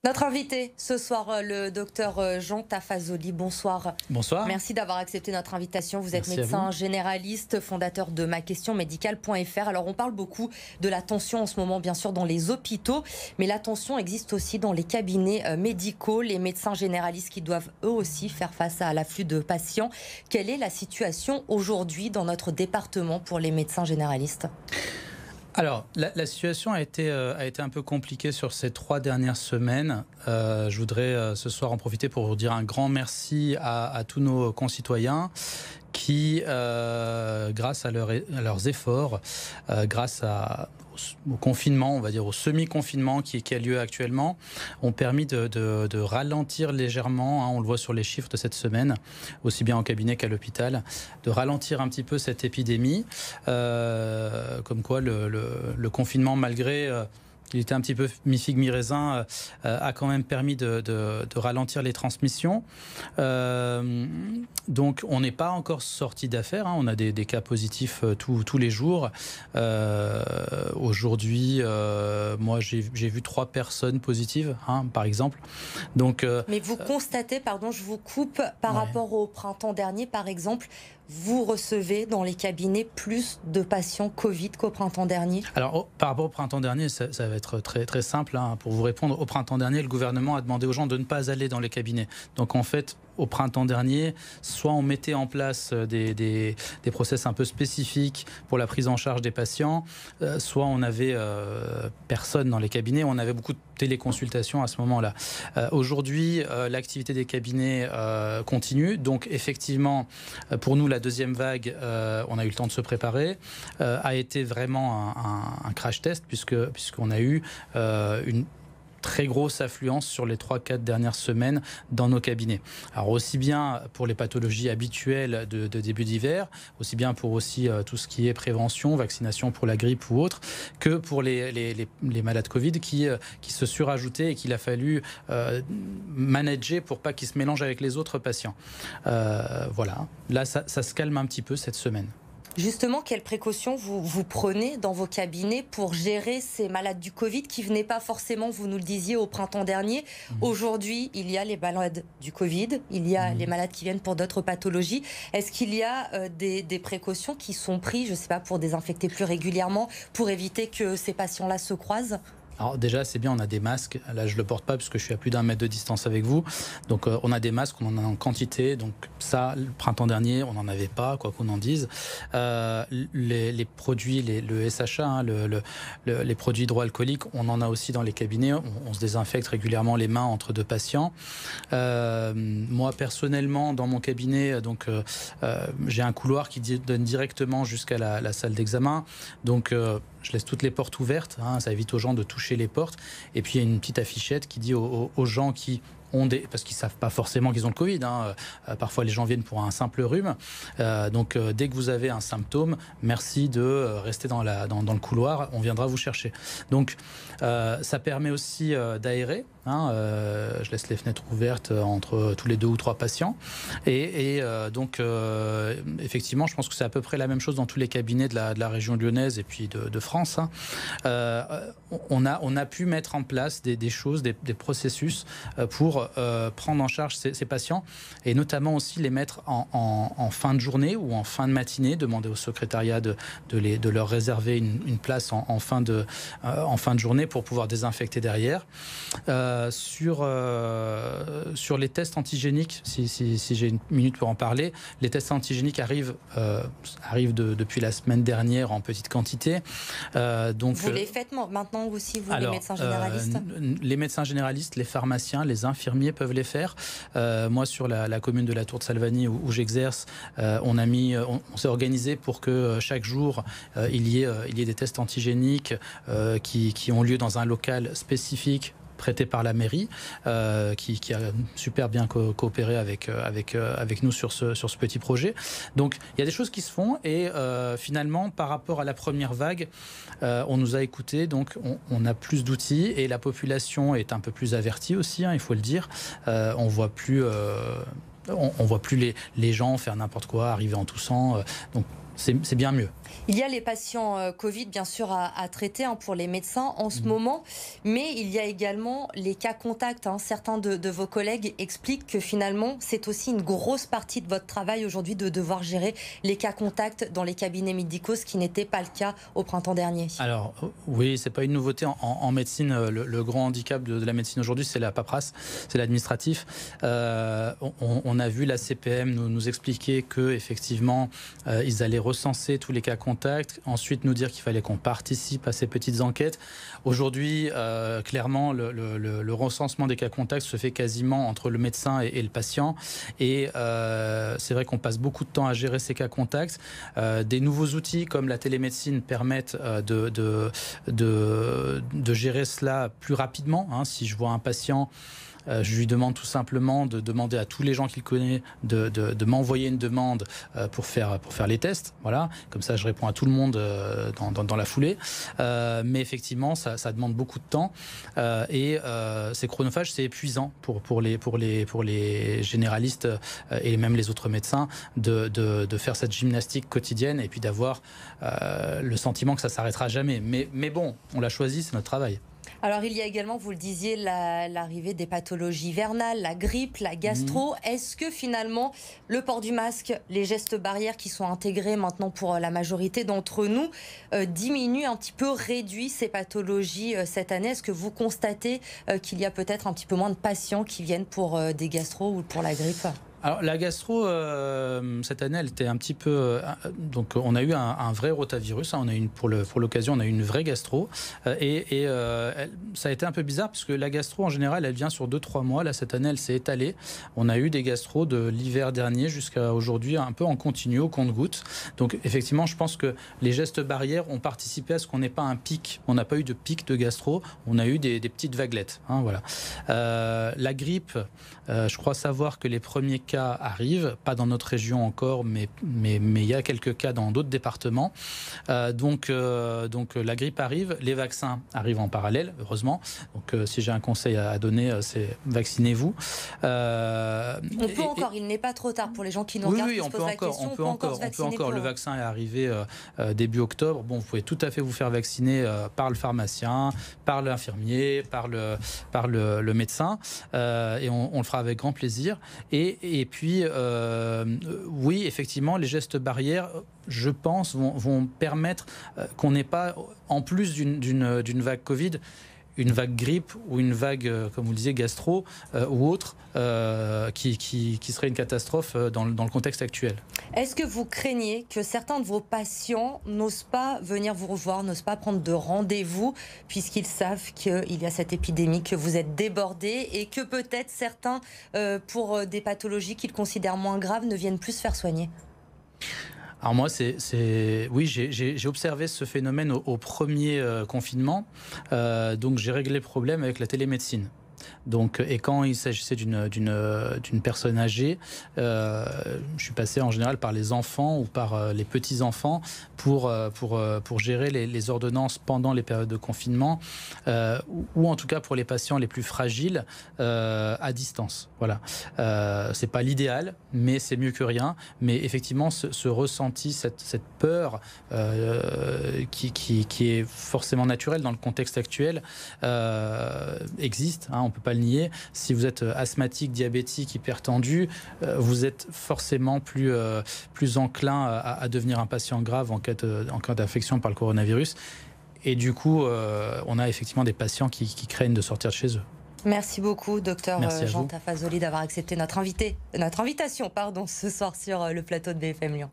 Notre invité ce soir, le docteur Jean Tafazoli. Bonsoir. Bonsoir. Merci d'avoir accepté notre invitation. Vous êtes Merci médecin généraliste, fondateur de maquestionmédicale.fr. Alors on parle beaucoup de la tension en ce moment, bien sûr, dans les hôpitaux, mais la tension existe aussi dans les cabinets médicaux, les médecins généralistes qui doivent eux aussi faire face à l'afflux de patients. Quelle est la situation aujourd'hui dans notre département pour les médecins généralistes ? Alors, la situation a été un peu compliquée sur ces 3 dernières semaines. Je voudrais ce soir en profiter pour vous dire un grand merci à tous nos concitoyens qui, grâce à leurs efforts, grâce au confinement, on va dire au semi-confinement qui a lieu actuellement, ont permis de ralentir légèrement, hein, on le voit sur les chiffres de cette semaine, aussi bien en cabinet qu'à l'hôpital, de ralentir un petit peu cette épidémie. Comme quoi le confinement, malgré... il était un petit peu mi-figue, mi-raisin, a quand même permis de ralentir les transmissions. Donc on n'est pas encore sorti d'affaire, hein. On a des cas positifs tous les jours. Aujourd'hui, moi j'ai vu 3 personnes positives, hein, par exemple. Donc, mais vous constatez, pardon, je vous coupe, par rapport au printemps dernier, par exemple, vous recevez dans les cabinets plus de patients Covid qu'au printemps dernier? Alors, par rapport au printemps dernier, ça va être très, très simple, hein, pour vous répondre. Au printemps dernier, le gouvernement a demandé aux gens de ne pas aller dans les cabinets. Donc, en fait, au printemps dernier, soit on mettait en place des process un peu spécifiques pour la prise en charge des patients, soit on avait personne dans les cabinets, on avait beaucoup de téléconsultations à ce moment-là. Aujourd'hui, l'activité des cabinets continue, donc effectivement, pour nous, la deuxième vague, on a eu le temps de se préparer, a été vraiment un crash test, puisqu'on a eu une très grosse affluence sur les 3-4 dernières semaines dans nos cabinets. Alors aussi bien pour les pathologies habituelles de début d'hiver, aussi bien pour aussi tout ce qui est prévention, vaccination pour la grippe ou autre, que pour les malades Covid qui se surajoutaient et qu'il a fallu manager pour pas qu'ils se mélangent avec les autres patients. Voilà, là ça se calme un petit peu cette semaine. Justement, quelles précautions vous prenez dans vos cabinets pour gérer ces malades du Covid qui venaient pas forcément, vous nous le disiez, au printemps dernier. Aujourd'hui, il y a les malades du Covid, il y a les malades qui viennent pour d'autres pathologies. Est-ce qu'il y a des précautions qui sont prises, je ne sais pas, pour désinfecter plus régulièrement, pour éviter que ces patients-là se croisent ? Alors déjà, c'est bien, on a des masques. Là, je ne le porte pas parce que je suis à plus d'1 mètre de distance avec vous. Donc, on a des masques, on en a en quantité. Donc ça, le printemps dernier, on n'en avait pas, quoi qu'on en dise. Les produits, le SHA, hein, les produits hydroalcooliques, on en a aussi dans les cabinets. On se désinfecte régulièrement les mains entre 2 patients. Moi, personnellement, dans mon cabinet, donc, j'ai un couloir qui donne directement jusqu'à la salle d'examen. Donc, je laisse toutes les portes ouvertes, hein, ça évite aux gens de toucher les portes. Et puis il y a une petite affichette qui dit aux gens qui ont parce qu'ils ne savent pas forcément qu'ils ont le Covid, hein, parfois les gens viennent pour un simple rhume. Donc dès que vous avez un symptôme, merci de rester dans le couloir, on viendra vous chercher. Donc ça permet aussi d'aérer. Hein, je laisse les fenêtres ouvertes entre tous les 2 ou 3 patients. Et donc, effectivement, je pense que c'est à peu près la même chose dans tous les cabinets de la région lyonnaise et puis de France. Hein. On a pu mettre en place des choses, des processus pour prendre en charge ces patients et notamment aussi les mettre en fin de journée ou en fin de matinée, demander au secrétariat de leur réserver une place en fin de journée pour pouvoir désinfecter derrière. Sur les tests antigéniques, si j'ai une minute pour en parler, les tests antigéniques arrivent depuis la semaine dernière en petite quantité. Donc, vous les faites maintenant aussi, vous, les médecins généralistes? Les médecins généralistes, les pharmaciens, les infirmiers peuvent les faire. Moi, sur la commune de la Tour de Salvani où j'exerce, on s'est organisé pour que chaque jour, il y ait des tests antigéniques qui ont lieu dans un local spécifique prêté par la mairie, qui a super bien coopéré avec nous sur ce petit projet. Donc il y a des choses qui se font et finalement par rapport à la première vague, on nous a écoutés, donc on a plus d'outils et la population est un peu plus avertie aussi, hein, il faut le dire. On voit plus les gens faire n'importe quoi, arriver en toussant, donc c'est bien mieux. Il y a les patients Covid, bien sûr, à traiter pour les médecins en ce moment, mais il y a également les cas contacts. Certains de vos collègues expliquent que finalement, c'est aussi une grosse partie de votre travail aujourd'hui de devoir gérer les cas contacts dans les cabinets médicaux, ce qui n'était pas le cas au printemps dernier. Alors oui, c'est pas une nouveauté en médecine. Le grand handicap de la médecine aujourd'hui, c'est la paperasse, c'est l'administratif. On a vu la CPM nous expliquer que effectivement, ils allaient recenser tous les cas contacts, ensuite nous dire qu'il fallait qu'on participe à ces petites enquêtes. Aujourd'hui, clairement, le recensement des cas contacts se fait quasiment entre le médecin et le patient. Et c'est vrai qu'on passe beaucoup de temps à gérer ces cas contacts. Des nouveaux outils comme la télémédecine permettent de gérer cela plus rapidement. Si je vois un patient, je lui demande tout simplement de demander à tous les gens qu'il connaît de m'envoyer une demande pour faire les tests. Voilà, comme ça je réponds à tout le monde dans la foulée. Mais effectivement, ça demande beaucoup de temps et c'est chronophage, c'est épuisant pour les généralistes et même les autres médecins de faire cette gymnastique quotidienne et puis d'avoir le sentiment que ça s'arrêtera jamais. Mais bon, on l'a choisi, c'est notre travail. Alors il y a également, vous le disiez, l'arrivée des pathologies hivernales, la grippe, la gastro. Est-ce que finalement le port du masque, les gestes barrières qui sont intégrés maintenant pour la majorité d'entre nous, diminuent un petit peu, réduit ces pathologies cette année? Est-ce que vous constatez qu'il y a peut-être un petit peu moins de patients qui viennent pour des gastro ou pour la grippe? Alors la gastro, cette année, elle était un petit peu... donc on a eu un vrai rotavirus, on a eu pour l'occasion, on a eu une vraie gastro. Ça a été un peu bizarre parce que la gastro, en général, elle vient sur 2-3 mois. Là, cette année, elle s'est étalée. On a eu des gastros de l'hiver dernier jusqu'à aujourd'hui, un peu en continu, au compte-gouttes. Donc effectivement, je pense que les gestes barrières ont participé à ce qu'on n'ait pas un pic. On n'a pas eu de pic de gastro, on a eu des petites vaguelettes. Voilà. La grippe, je crois savoir que les premiers cas arrivent, pas dans notre région encore, mais il y a quelques cas dans d'autres départements. Donc la grippe arrive, les vaccins arrivent en parallèle, heureusement. Donc si j'ai un conseil à donner, c'est vaccinez-vous. Il n'est pas trop tard pour les gens qui nous regardent, qui se posent la question. On peut encore. Le vaccin est arrivé début octobre. Bon, vous pouvez tout à fait vous faire vacciner par le pharmacien, par l'infirmier, par le médecin, et on le fera avec grand plaisir. Et puis, oui, effectivement, les gestes barrières, je pense, vont permettre qu'on n'ait pas, en plus d'une vague Covid, une vague grippe ou une vague, comme vous le disiez, gastro ou autre, qui serait une catastrophe dans le contexte actuel. Est-ce que vous craignez que certains de vos patients n'osent pas venir vous revoir, n'osent pas prendre de rendez-vous, puisqu'ils savent qu'il y a cette épidémie, que vous êtes débordés et que peut-être certains, pour des pathologies qu'ils considèrent moins graves, ne viennent plus se faire soigner? Alors moi, oui, j'ai observé ce phénomène au premier confinement, donc j'ai réglé le problème avec la télémédecine. Donc, et quand il s'agissait d'une personne âgée, je suis passé en général par les enfants ou par les petits-enfants pour gérer les ordonnances pendant les périodes de confinement, ou en tout cas pour les patients les plus fragiles à distance. Voilà. C'est pas l'idéal, mais c'est mieux que rien. Mais effectivement, ce ressenti, cette peur qui est forcément naturelle dans le contexte actuel existe. On ne peut pas le nier. Si vous êtes asthmatique, diabétique, hypertendu, vous êtes forcément plus enclin à devenir un patient grave en cas d'infection par le coronavirus. Et du coup, on a effectivement des patients qui craignent de sortir de chez eux. Merci beaucoup, docteur Jean Tafazoli, d'avoir accepté notre invitation ce soir sur le plateau de BFM Lyon.